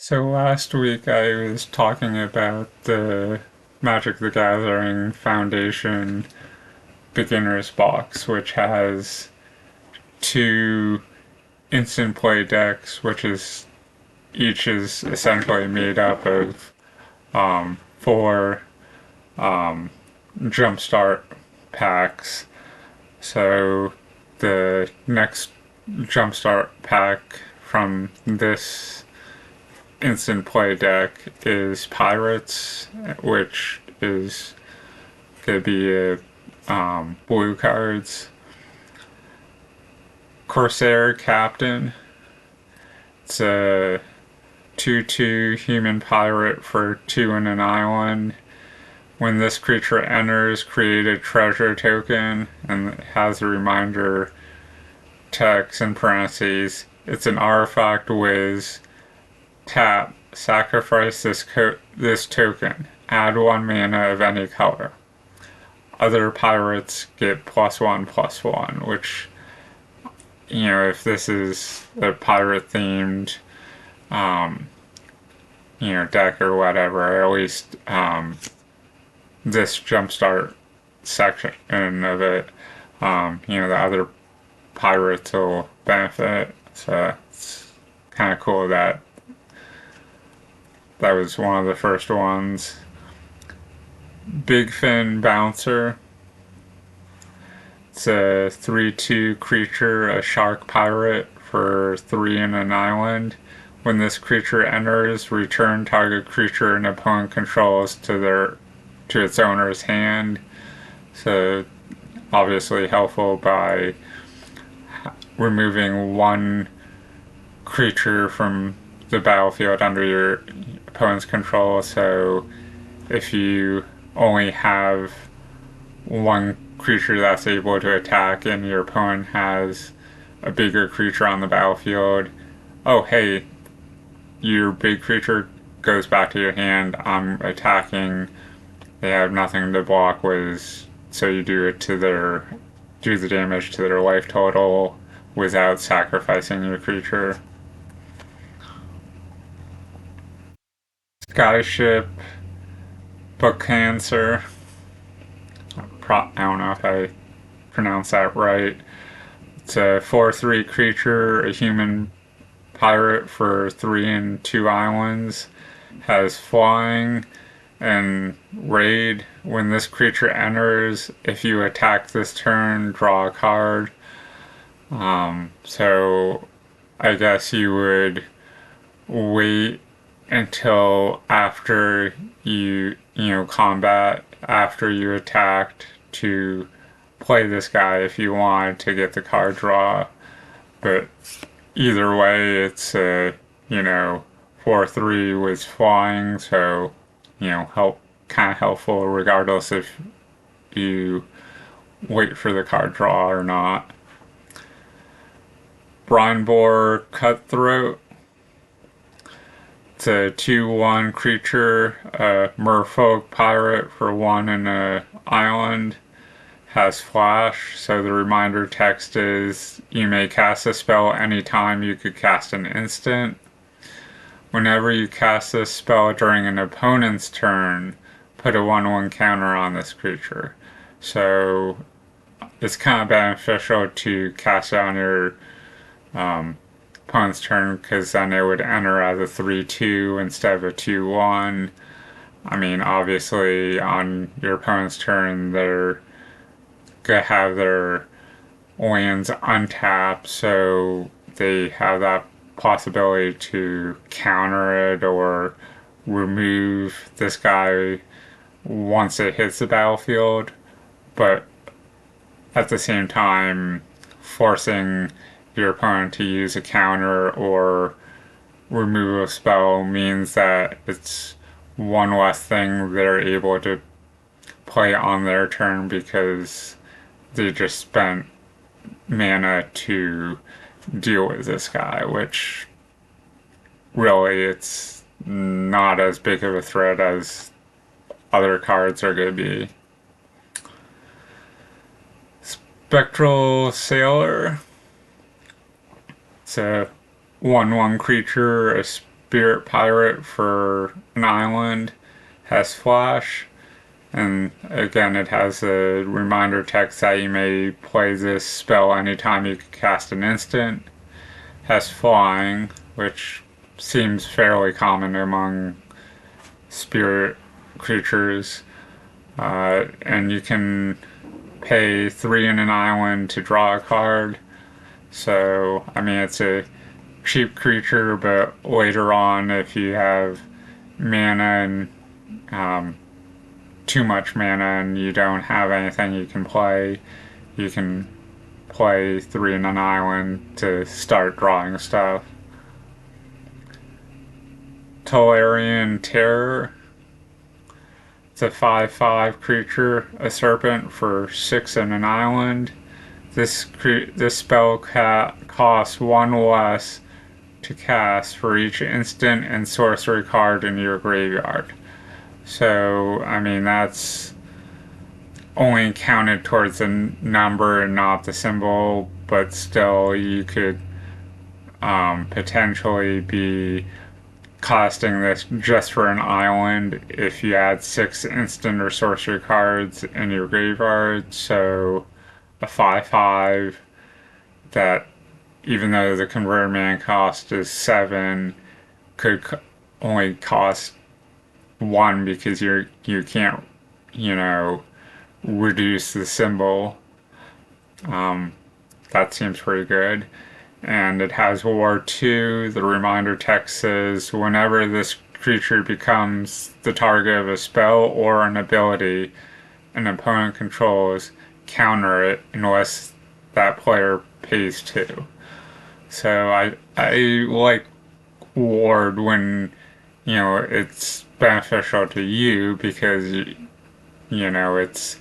So last week I was talking about the Magic the Gathering Foundation Beginner's Box, which has two instant play decks, which is each is essentially made up of four Jumpstart packs. So the next Jumpstart pack from this instant play deck is Pirates, which is going to be blue cards. Corsair Captain. It's a 2/2 human pirate for 2 and an island. When this creature enters, create a treasure token, and it has a reminder text in parentheses. It's an artifact whiz. Tap, sacrifice this token. Add 1 mana of any color. Other pirates get +1/+1, which, if this is a pirate themed, deck or whatever, at least, this Jumpstart section of it, the other pirates will benefit. So it's kind of cool that was one of the first ones. Big Fin Bouncer. It's a 3/2 creature, a shark pirate for 3 and an island. When this creature enters, return target creature an opponent controls to its owner's hand. So obviously helpful by removing one creature from the battlefield under your opponent's control. So if you only have one creature that's able to attack and your opponent has a bigger creature on the battlefield, oh hey, your big creature goes back to your hand, I'm attacking, they have nothing to block with, so you do the damage to their life total without sacrificing your creature. Skyship, Buccaneer. I don't know if I pronounced that right. It's a 4/3 creature, a human pirate for 3 and 2 islands. Has flying and raid. When this creature enters, if you attack this turn, draw a card. So I guess you would wait until after you combat, after you attacked, to play this guy if you wanted to get the card draw. But either way, it's 4/3 with flying, so kind of helpful regardless if you wait for the card draw or not. Brineborn Cutthroat. It's a 2/1 creature, a merfolk pirate for 1 and an island. Has flash, so the reminder text is you may cast a spell anytime you could cast an instant. Whenever you cast this spell during an opponent's turn, put a 1/1 counter on this creature. So it's kind of beneficial to cast it on your opponent's turn, because then it would enter as a 3/2 instead of a 2/1. I mean, obviously on your opponent's turn they're gonna have their lands untapped, so they have that possibility to counter it or remove this guy once it hits the battlefield, but at the same time forcing your opponent to use a counter or remove a spell means that it's one less thing they're able to play on their turn because they just spent mana to deal with this guy, which really it's not as big of a threat as other cards are going to be. Spectral Sailor. It's a 1/1 creature, a Spirit Pirate for an island, has flash, and again it has a reminder text that you may play this spell anytime you cast an instant. Has flying, which seems fairly common among spirit creatures, and you can pay 3 in an island to draw a card. So, I mean, it's a cheap creature, but later on, if you have mana and too much mana and you don't have anything you can play, you can play 3 in an island to start drawing stuff. Tolarian Terror. It's a 5/5 creature, a serpent for 6 in an island. This spell costs 1 less to cast for each instant and sorcery card in your graveyard. So, I mean, that's only counted towards the number and not the symbol, but still you could potentially be costing this just for an island if you add 6 instant or sorcery cards in your graveyard. So a 5/5 that, even though the converted mana cost is 7, could only cost 1 because you can't, reduce the symbol. That seems pretty good. And it has War 2. The reminder text says, whenever this creature becomes the target of a spell or an ability an opponent controls, counter it unless that player pays 2. So I like Ward when, it's beneficial to you because, it's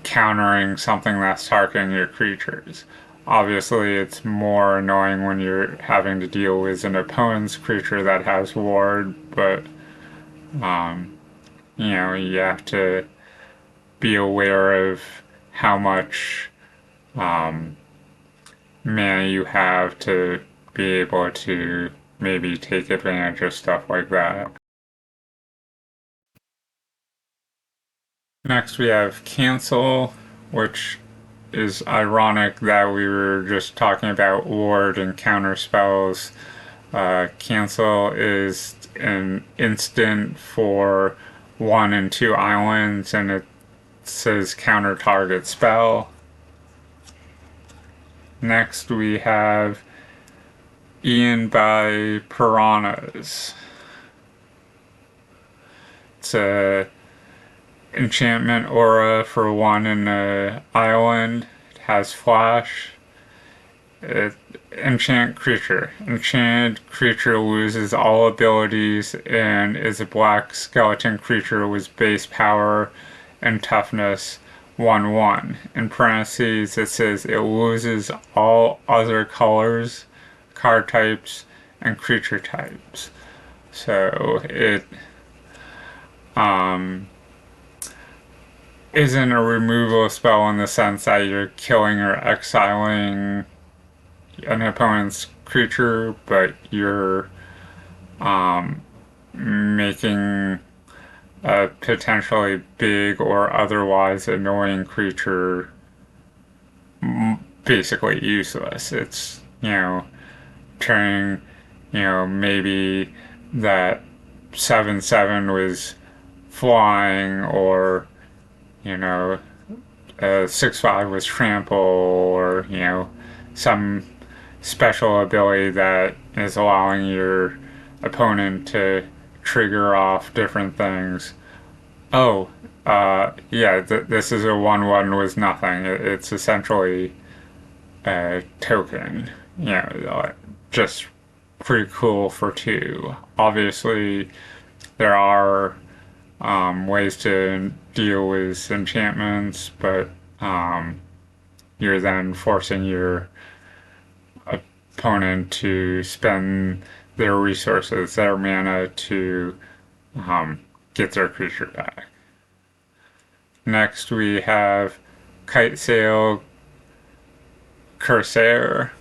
countering something that's targeting your creatures. Obviously, it's more annoying when you're having to deal with an opponent's creature that has ward, but, you have to be aware of how much mana you have to be able to maybe take advantage of stuff like that. Next, we have Cancel, which is ironic that we were just talking about ward and counter spells. Cancel is an instant for 1 and 2 islands, and it says counter target spell. Next we have Ian by Piranhas. It's a enchantment aura for 1 in an island. It has flash. Enchant creature. Enchanted creature loses all abilities and is a black skeleton creature with base power and toughness 1/1. In parentheses it says it loses all other colors, card types, and creature types. So it isn't a removal spell in the sense that you're killing or exiling an opponent's creature, but you're making a potentially big or otherwise annoying creature basically useless. It's, turning, maybe that 7/7 was flying, or a 6/5 was trample, or some special ability that is allowing your opponent to trigger off different things. This is a 1/1 with nothing. It's essentially a token. Just pretty cool for 2. Obviously, there are ways to deal with enchantments, but you're then forcing your opponent to spend their resources, their mana, to get their creature back. Next we have Kite Sail Corsair.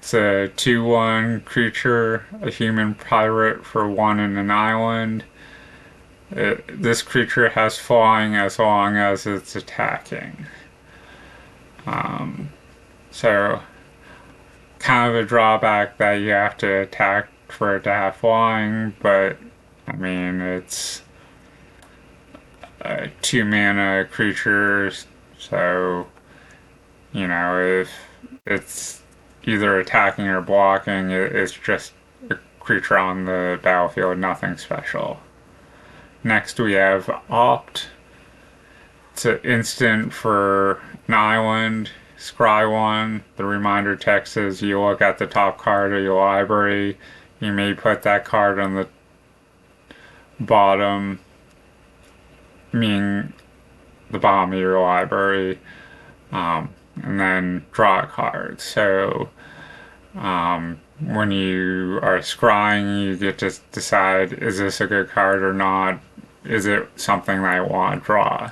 It's a 2/1 creature, a human pirate for 1 in an island. This creature has flying as long as it's attacking. So, kind of a drawback that you have to attack for it to have flying, but I mean, it's a 2 mana creature, so you know, if it's either attacking or blocking, it's just a creature on the battlefield, nothing special. Next we have Opt. It's an instant for an island. Scry 1. The reminder text is you look at the top card of your library. You may put that card on the bottom, meaning the bottom of your library, and then draw a card. So when you are scrying, you get to decide, is this a good card or not? Is it something that I want to draw?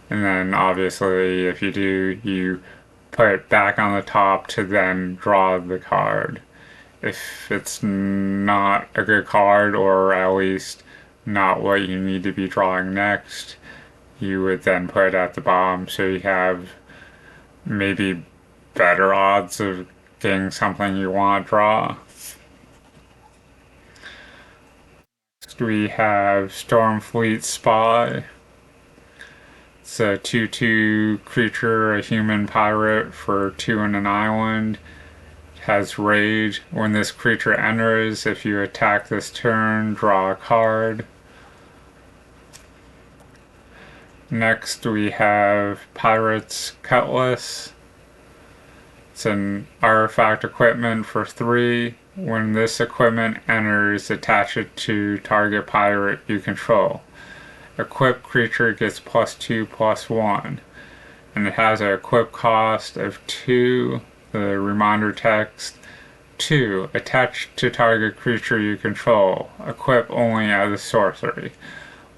And then obviously if you do, you put it back on the top to then draw the card. If it's not a good card, or at least not what you need to be drawing next, you would then put it at the bottom so you have maybe better odds of getting something you want to draw. Next we have Stormfleet Spy. It's a 2/2 creature, a human pirate for 2 in an island. It has Rage. When this creature enters, if you attack this turn, draw a card. Next we have Pirate's Cutlass. It's an artifact equipment for 3. When this equipment enters, attach it to target pirate you control. Equipped creature gets +2/+1. And it has an equip cost of 2. The reminder text 2. Attached to target creature you control. Equip only as a sorcery.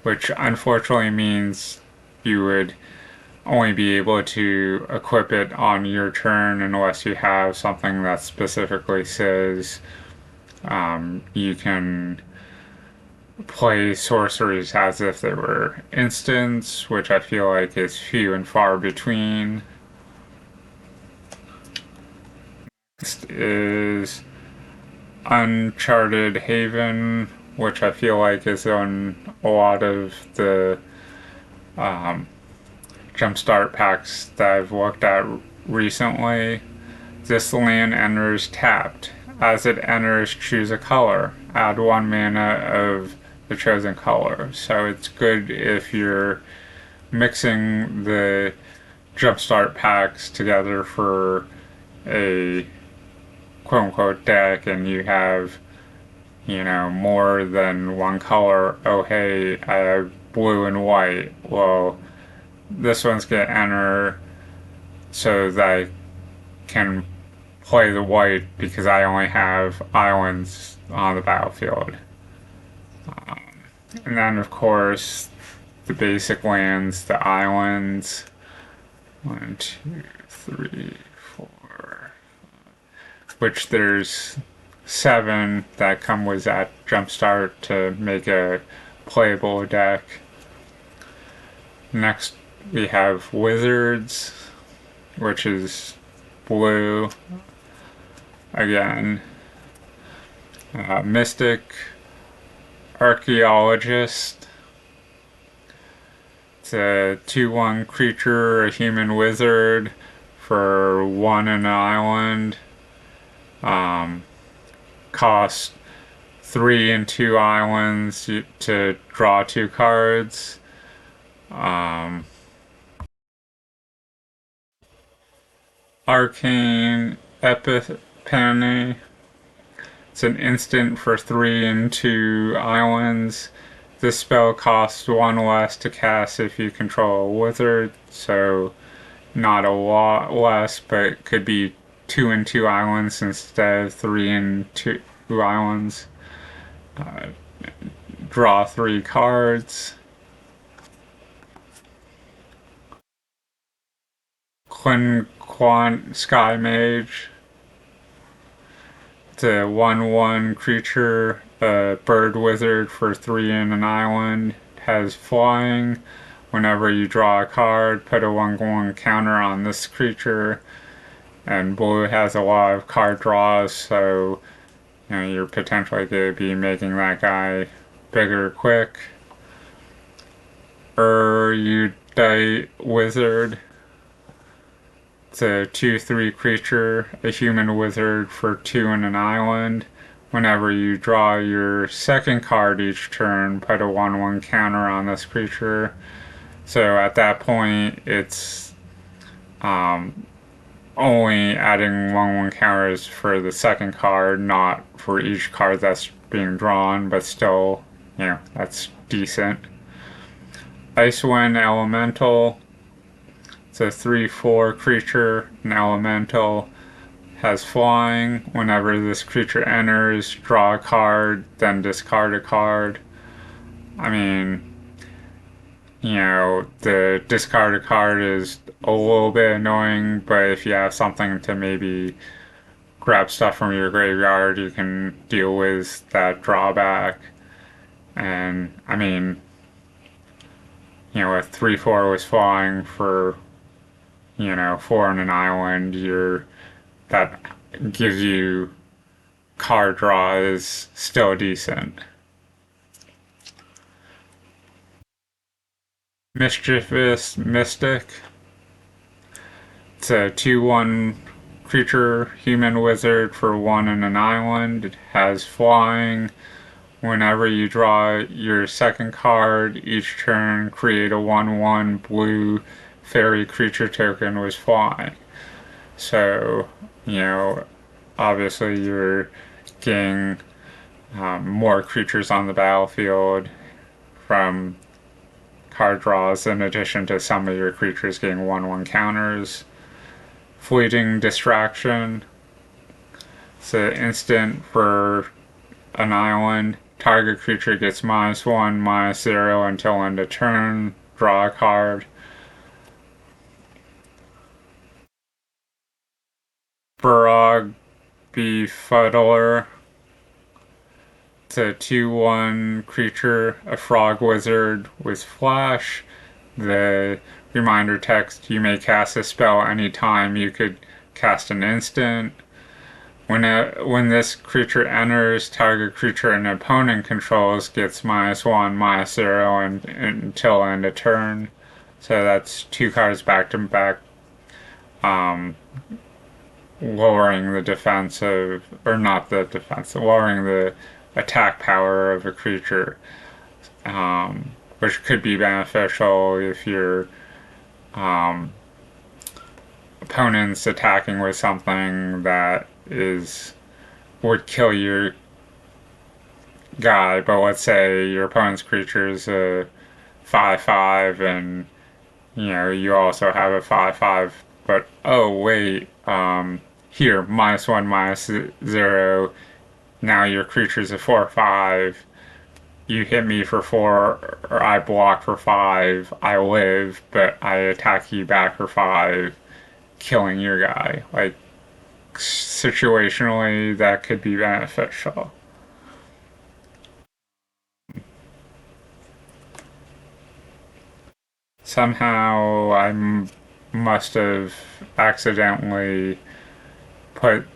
Which unfortunately means you would only be able to equip it on your turn unless you have something that specifically says you can play sorceries as if they were instants, which I feel like is few and far between. Next is Uncharted Haven, which I feel like is on a lot of the Jumpstart packs that I've looked at recently. This land enters tapped. As it enters, choose a color. Add 1 mana of the chosen color. So it's good if you're mixing the Jumpstart packs together for a quote-unquote deck and you have, you know, more than 1 color. Oh hey, I have blue and white. Well, this one's gonna enter so that I can play the white because I only have islands on the battlefield. And then of course the basic lands, the islands. 1, 2, 3, 4. Which there's 7 that come with that Jumpstart to make a playable deck. Next we have Wizards, which is blue. Again, Mystic, Archaeologist. It's a 2/1 creature, a human wizard for 1 in an island. Cost 3 and 2 islands to draw 2 cards. Arcane Epiphany. It's an instant for 3 and 2 islands. This spell costs 1 less to cast if you control a wizard, so not a lot less, but it could be 2 and 2 islands instead of 3 and 2 islands. Draw 3 cards. Quant Sky Mage. It's a 1/1 creature, a bird wizard for 3 in an island. It has flying. Whenever you draw a card, put a 1/1 counter on this creature. And blue has a lot of card draws, so you're potentially going to be making that guy bigger quick. Erudite Wizard. It's a 2/3 creature, a human wizard for 2 in an island. Whenever you draw your second card each turn, put a 1/1 counter on this creature. So at that point, it's only adding 1/1 counters for the second card, not for each card that's being drawn, but still, that's decent. Icewind Elemental. It's a 3/4 creature, an elemental, has flying. Whenever this creature enters, draw a card, then discard a card. I mean, the discarded card is a little bit annoying, but if you have something to maybe grab stuff from your graveyard, you can deal with that drawback. And, I mean, a 3/4 was flying for 4 on an island, that gives you card draw is still decent. Mischievous Mystic. It's a 2/1 creature, human wizard for 1 in an island. It has flying. Whenever you draw your second card each turn, create a 1/1 blue fairy creature token with flying. So, obviously you're getting more creatures on the battlefield from card draws in addition to some of your creatures getting 1/1 counters. Fleeting Distraction. It's an instant for an island. Target creature gets -1, -0 until end of turn. Draw a card. Befuddler. It's a 2/1 creature, a frog wizard with flash. The reminder text, you may cast a spell anytime you could cast an instant. When this creature enters, target creature an opponent controls gets -1, -0 until end of turn. So that's 2 cards back to back, lowering the defensive, or not the defensive, lowering the attack power of a creature, which could be beneficial if your opponent's attacking with something that would kill your guy, but let's say your opponent's creature is a 5/5 and you also have a 5/5, but oh wait, here, -1, -0, now your creature's a 4/5, you hit me for 4, or I block for 5, I live, but I attack you back for 5, killing your guy. Like, situationally, that could be beneficial. Somehow I must have accidentally put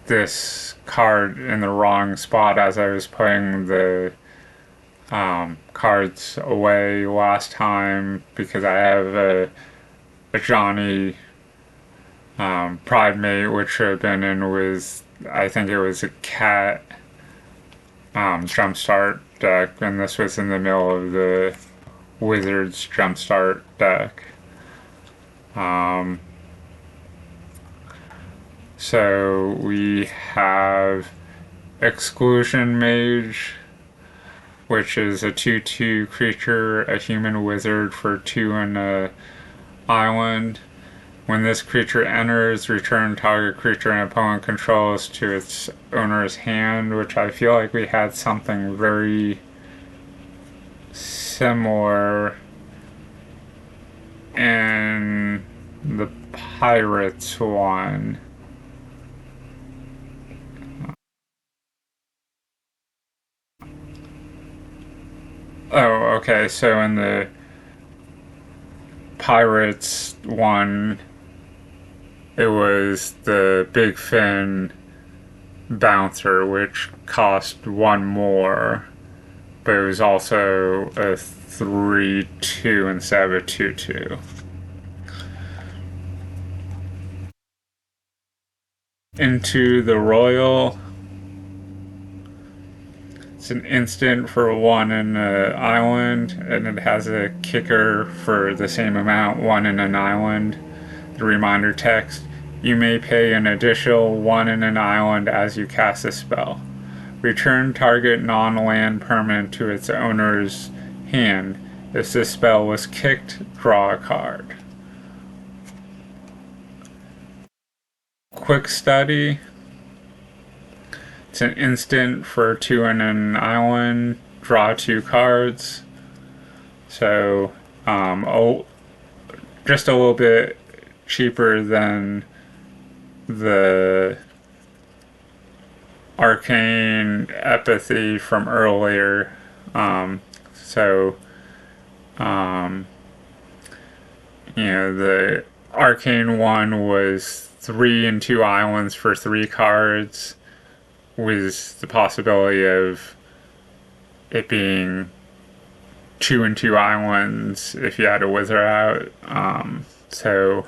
this card in the wrong spot as I was putting the cards away last time, because I have a Johnny Pridemate, which should have been in with, I think it was a Cat Jumpstart deck, and this was in the middle of the Wizards Jumpstart deck. So we have Exclusion Mage, which is a 2/2 creature, a human wizard for 2 in an island. When this creature enters, return target creature an opponent controls to its owner's hand, which I feel like we had something very similar in the Pirates one. Oh, okay. So in the Pirates one, it was the Big Fin Bouncer, which cost one more, but it was also a 3/2 instead of a 2/2. Into the Roil, it's an instant for one in an island, and it has a kicker for the same amount, one in an island. The reminder text: you may pay an additional one in an island as you cast a spell. Return target non-land permanent to its owner's hand. If this spell was kicked, draw a card. Quick Study. It's an instant for two in an island. Draw two cards. So, just a little bit cheaper than the Arcane Epiphany from earlier. The Arcane one was 3 and 2 islands for 3 cards, with the possibility of it being 2 and 2 islands if you had a wizard out. So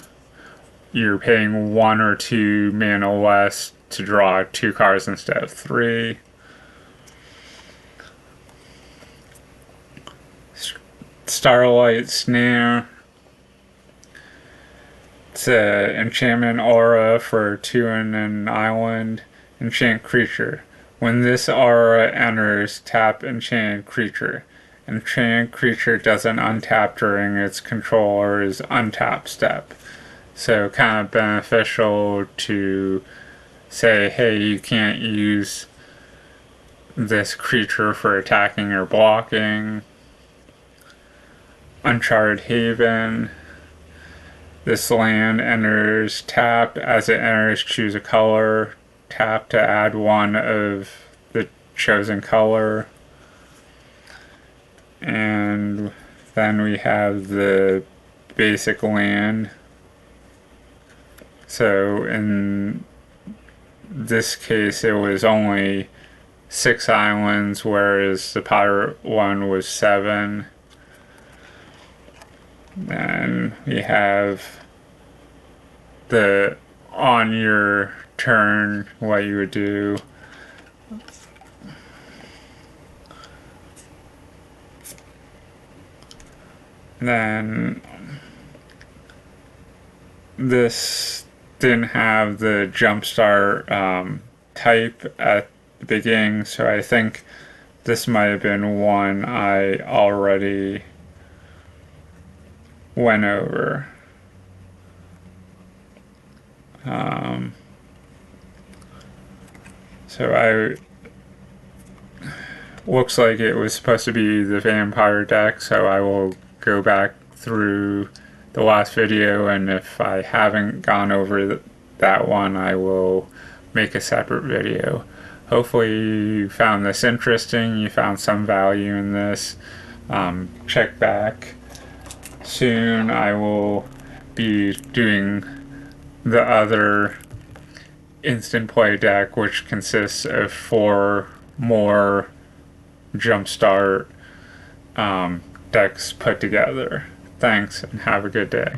you're paying 1 or 2 mana less to draw 2 cards instead of 3. Starlight Snare. It's an enchantment aura for 2 in an island. Enchant creature. When this aura enters, tap enchanted creature. Enchanted creature doesn't untap during its controller's untap step. So kind of beneficial to say, hey, you can't use this creature for attacking or blocking. Uncharted Haven. This land enters tapped. As it enters, choose a color. Tap to add one of the chosen color. And then we have the basic land. So in this case, it was only 6 islands, whereas the pirate one was 7. Then we have the on your turn, what you would do. Then this didn't have the Jumpstart type at the beginning, so I think this might have been one I already went over. Looks like it was supposed to be the vampire deck, so I will go back through the last video, and if I haven't gone over that one, I will make a separate video. Hopefully you found this interesting, you found some value in this. Check back soon. I will be doing the other instant play deck, which consists of 4 more Jumpstart decks put together. Thanks, and have a good day.